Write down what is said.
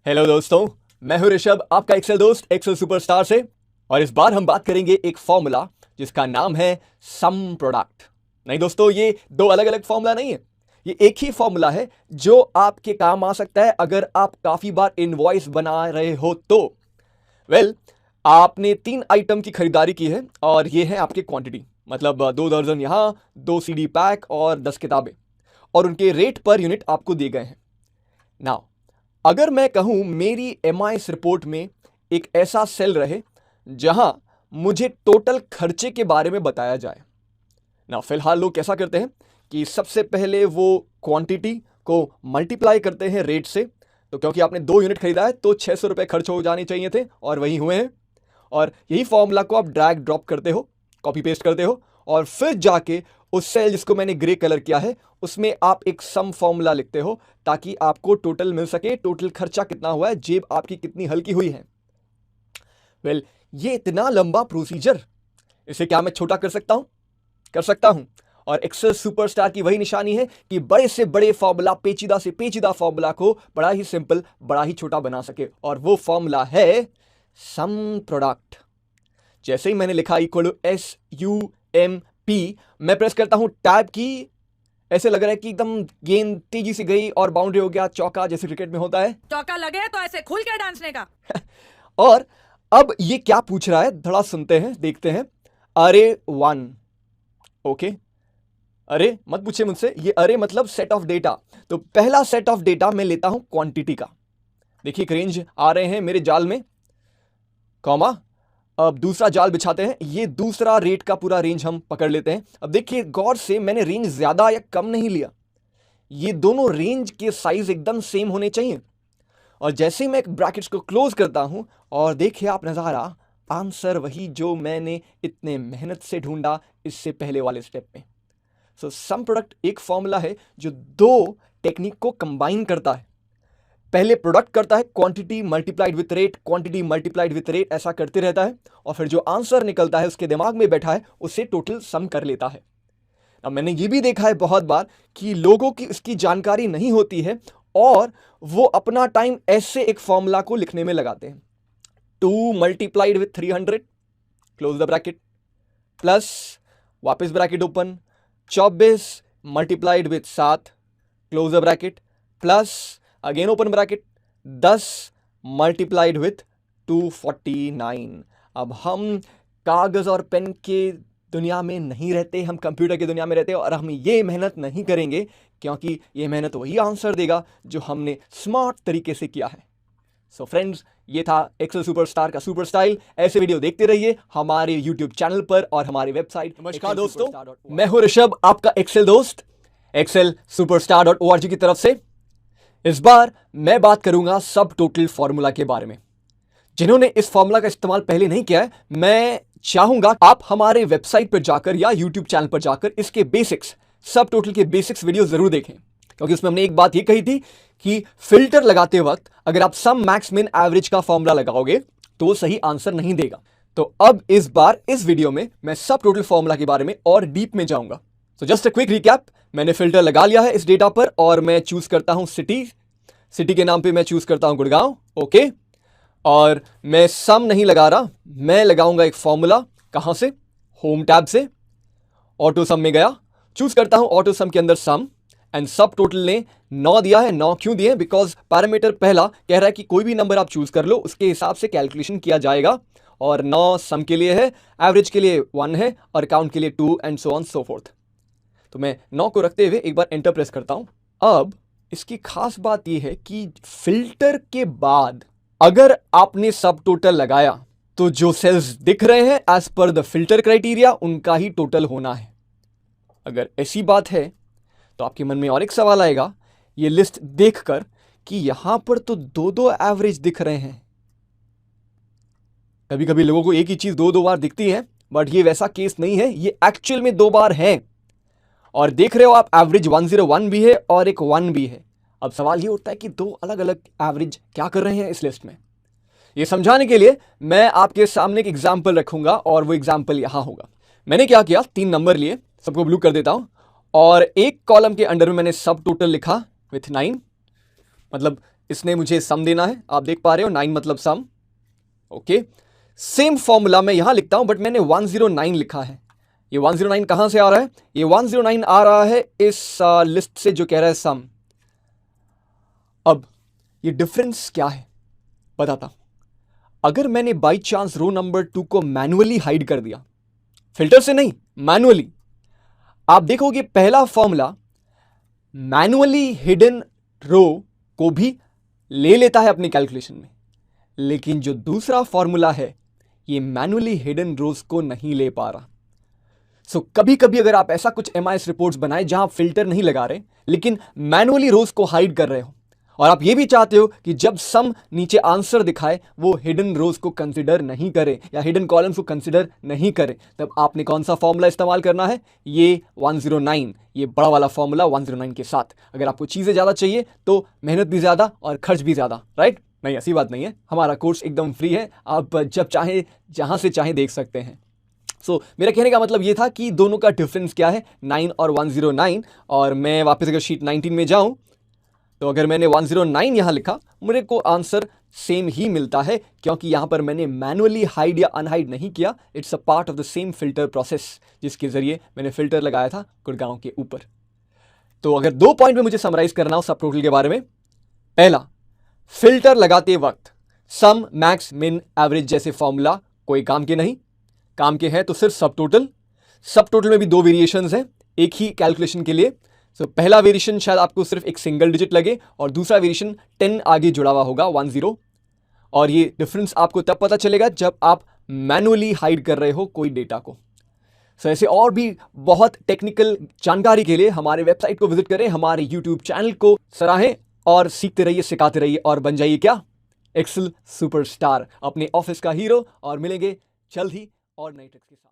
Hello दोस्तों, मैं हूं ऋषभ, आपका एक्सेल दोस्त एक्सेल सुपरस्टार से। और इस बार हम बात करेंगे एक फॉर्मूला जिसका नाम है सम प्रोडक्ट। नहीं दोस्तों, ये दो अलग अलग फॉर्मूला नहीं है, ये एक ही फॉर्मूला है जो आपके काम आ सकता है अगर आप काफी बार इनवॉइस बना रहे हो तो। आपने 3 आइटम की खरीदारी की है और ये है आपकी क्वांटिटी, मतलब 2 दर्जन यहां, 2 सीडी पैक और 10 किताबें, और उनके रेट पर यूनिट आपको दिए गए हैं। नाउ अगर मैं कहूं मेरी एमआईएस रिपोर्ट में एक ऐसा सेल रहे जहां मुझे टोटल खर्चे के बारे में बताया जाए ना, फिलहाल लोग कैसा करते हैं कि सबसे पहले वो क्वांटिटी को मल्टीप्लाई करते हैं रेट से। तो क्योंकि आपने 2 यूनिट खरीदा है तो 600 रुपए खर्च हो जाने चाहिए थे और वही हुए हैं। और यही फॉर्मूला को आप ड्रैग ड्रॉप करते हो, कॉपी पेस्ट करते हो, और फिर जाके उस सेल जिसको मैंने ग्रे कलर किया है उसमें आप एक सम फॉर्मूला लिखते हो ताकि आपको टोटल मिल सके, टोटल खर्चा कितना हुआ है, जेब आपकी कितनी हल्की हुई है। ये इतना लंबा प्रोसीजर, इसे क्या मैं छोटा कर सकता हूं? कर सकता हूं। और एक्सेल सुपरस्टार की वही निशानी है कि बड़े से बड़े फॉर्मूला, पेचीदा से पेचीदा फॉर्मूला को बड़ा ही सिंपल, बड़ा ही छोटा बना सके, और वो फॉर्मूला है सम प्रोडक्ट। जैसे ही मैंने लिखा इक्वल SUMP, मैं प्रेस करता हूं टैब की, ऐसे लग रहा है कि एकदम गेंद तेजी से गई और बाउंड्री हो गया, चौका, जैसे क्रिकेट में होता है। चौका लगे तो ऐसे खुल के डांसने का। और अब ये क्या पूछ रहा है, थोड़ा सुनते हैं, देखते हैं। अरे 1, ओके। अरे मत पूछिए मुझसे, ये अरे मतलब सेट ऑफ डेटा। तो पहला सेट ऑफ डेटा मैं लेता हूं क्वांटिटी का। देखिए एक रेंज आ रहे हैं मेरे जाल में, कॉमा। अब दूसरा जाल बिछाते हैं, ये दूसरा रेट का पूरा रेंज हम पकड़ लेते हैं। अब देखिए गौर से, मैंने रेंज ज्यादा या कम नहीं लिया, ये दोनों रेंज के साइज एकदम सेम होने चाहिए। और जैसे मैं ब्रैकेट्स को क्लोज करता हूं और देखिए आप नजारा, आंसर वही जो मैंने इतने मेहनत से ढूंढा इससे पहले वाले स्टेप में। सो सम प्रोडक्ट एक फॉर्मूला है जो 2 टेक्निक को कंबाइन करता है। पहले प्रोडक्ट करता है quantity multiplied with rate, quantity multiplied with rate, ऐसा करते रहता है, और फिर जो आंसर निकलता है उसके दिमाग में बैठा है उससे टोटल सम कर लेता है। अब मैंने ये भी देखा है बहुत बार कि लोगों की इसकी जानकारी नहीं होती है और वो अपना टाइम ऐसे एक फॉर्मूला को लिखने में लगाते हैं। 2 multiplied with 300, close the bracket, plus वापस bracket open, 24 multiplied with 7, close the bracket, plus again open bracket, 10 multiplied with 249। अब हम कागज और पेन के दुनिया में नहीं रहते, हम कंप्यूटर की दुनिया में रहते हैं, और हम ये मेहनत नहीं करेंगे क्योंकि ये मेहनत वही आंसर देगा जो हमने स्मार्ट तरीके से किया है। सो फ्रेंड्स, ये था एक्सेल सुपरस्टार का सुपर स्टाइल। ऐसे वीडियो देखते रहिए हमारे यूट्यूब चैनल पर और हमारी वेबसाइट। नमस्कार दोस्तों, मैं हूं ऋषभ, आपका एक्सेल दोस्त, एक्सेल superstar.org की तरफ से। इस बार मैं बात करूंगा सब टोटल फॉर्मूला के बारे में। जिन्होंने इस फॉर्मूला का इस्तेमाल पहले नहीं किया है, मैं चाहूंगा आप हमारे वेबसाइट पर जाकर या यूट्यूब चैनल पर जाकर इसके बेसिक्स, सब टोटल के बेसिक्स वीडियो जरूर देखें, क्योंकि उसमें हमने एक बात ये कही थी कि फिल्टर लगाते वक्त अगर आप सम मैक्स मिन एवरेज का फॉर्मूला लगाओगे तो वो सही आंसर नहीं देगा। तो अब इस बार इस वीडियो में मैं सब टोटल फॉर्मूला के बारे में और डीप में जाऊंगा। So just a quick recap, मैंने फिल्टर लगा लिया है इस डेटा पर और मैं चूज करता हूं सिटी के नाम पे मैं चूज करता हूं गुड़गांव, ओके। और मैं सम नहीं लगा रहा, मैं लगाऊंगा एक फॉर्मूला। कहां से? होम टैब से, ऑटो सम में गया, चूज करता हूं ऑटो सम के अंदर सम, एंड सब टोटल ने 9 दिया है। 9 क्यों दिए? बिकॉज पैरामीटर पहला कह रहा है कि कोई भी नंबर आप चूज कर लो, उसके हिसाब से कैलकुलेशन किया जाएगा, और 9 सम के लिए है, एवरेज के लिए 1 है, और काउंट के लिए 2, and so on so fourth. तो मैं 9 को रखते हुए एक बार एंटर प्रेस करता हूं। अब इसकी खास बात यह है कि फिल्टर के बाद अगर आपने सब टोटल लगाया तो जो सेल्स दिख रहे हैं as per the filter criteria उनका ही टोटल होना है। अगर ऐसी बात है तो आपके मन में और एक सवाल आएगा ये लिस्ट देखकर कि यहां पर तो 2-2 एवरेज दिख रहे हैं। कभी कभी लोगों को एक ही चीज 2-2 बार दिखती है, बट ये वैसा केस नहीं है, ये एक्चुअल में 2 बार है। और देख रहे हो आप, एवरेज 101 भी है और एक 1 भी है। अब सवाल ये उठता है कि 2 अलग अलग एवरेज क्या कर रहे हैं इस लिस्ट में। ये समझाने के लिए मैं आपके सामने एक एग्जाम्पल रखूंगा और वो एग्जाम्पल यहां होगा। मैंने क्या किया, 3 नंबर लिए, सबको ब्लू कर देता हूं, और एक कॉलम के अंडर में मैंने सब टोटल लिखा विथ 9, मतलब इसने मुझे सम देना है, आप देख पा रहे हो 9 मतलब सम। ओके, सेम फॉर्मूला मैं यहां लिखता हूं, बट मैंने 109 लिखा है। ये 109 कहां से आ रहा है? ये 109 आ रहा है इस लिस्ट से जो कह रहा है सम। अब ये डिफरेंस क्या है बताता हूं। अगर मैंने बाई चांस रो नंबर 2 को मैनुअली हाइड कर दिया, फिल्टर से नहीं, मैनुअली, आप देखोगे पहला फॉर्मूला मैनुअली हिडन रो को भी ले लेता है अपनी कैलकुलेशन में, लेकिन जो दूसरा फॉर्मूला है ये मैनुअली हिडन रोज को नहीं ले पा रहा। सो कभी कभी अगर आप ऐसा कुछ MIS रिपोर्ट्स बनाए जहां फिल्टर नहीं लगा रहे लेकिन मैनुअली रोज को हाइड कर रहे हो, और आप ये भी चाहते हो कि जब सम नीचे आंसर दिखाए वो हिडन रोज को कंसिडर नहीं करे या हिडन कॉलम्स को कंसिडर नहीं करे, तब आपने कौन सा फॉर्मूला इस्तेमाल करना है? ये 109, ये बड़ा वाला फॉर्मूला 109 के साथ। अगर आपको चीजें ज्यादा चाहिए तो मेहनत भी ज्यादा और खर्च भी ज्यादा, राइट? नहीं, ऐसी बात नहीं है। हमारा कोर्स एकदम फ्री है, आप जब चाहे जहां से चाहे देख सकते हैं। सो मेरा कहने का मतलब ये था कि दोनों का डिफरेंस क्या है, 9 और 109। और मैं वापस अगर शीट 19 में जाऊं तो अगर मैंने 109 यहां लिखा, मेरे को आंसर सेम ही मिलता है, क्योंकि यहां पर मैंने मैनुअली हाइड या अनहाइड नहीं किया। It's a part of the same filter process जिसके जरिए मैंने फिल्टर लगाया था गुड़गांव के ऊपर। तो अगर 2 पॉइंट में मुझे समराइज करना हो सब टोटल के बारे में, पहला, फिल्टर लगाते वक्त सम, मैक्स, मिन, एवरेज जैसे फॉर्मूला कोई काम के नहीं, काम के हैं तो सिर्फ सब टोटल। सब टोटल में भी 2 वेरिएशंस हैं एक ही कैलकुलेशन के लिए। सो पहला वेरिएशन शायद आपको सिर्फ एक सिंगल डिजिट लगे और दूसरा वेरिएशन 10 आगे जुड़ा हुआ होगा, 10। और ये डिफरेंस आपको तब पता चलेगा जब आप मैनुअली हाइड कर रहे हो कोई डेटा को। सो ऐसे और भी बहुत टेक्निकल जानकारी के लिए हमारे वेबसाइट को विजिट करें, हमारे यूट्यूब चैनल को सराहें और सीखते रहिए, सिखाते रहिए और बन जाइए क्या? एक्सेल सुपरस्टार, अपने ऑफिस का हीरो। और मिलेंगे जल्द ही और नई ट्रिक्स के साथ।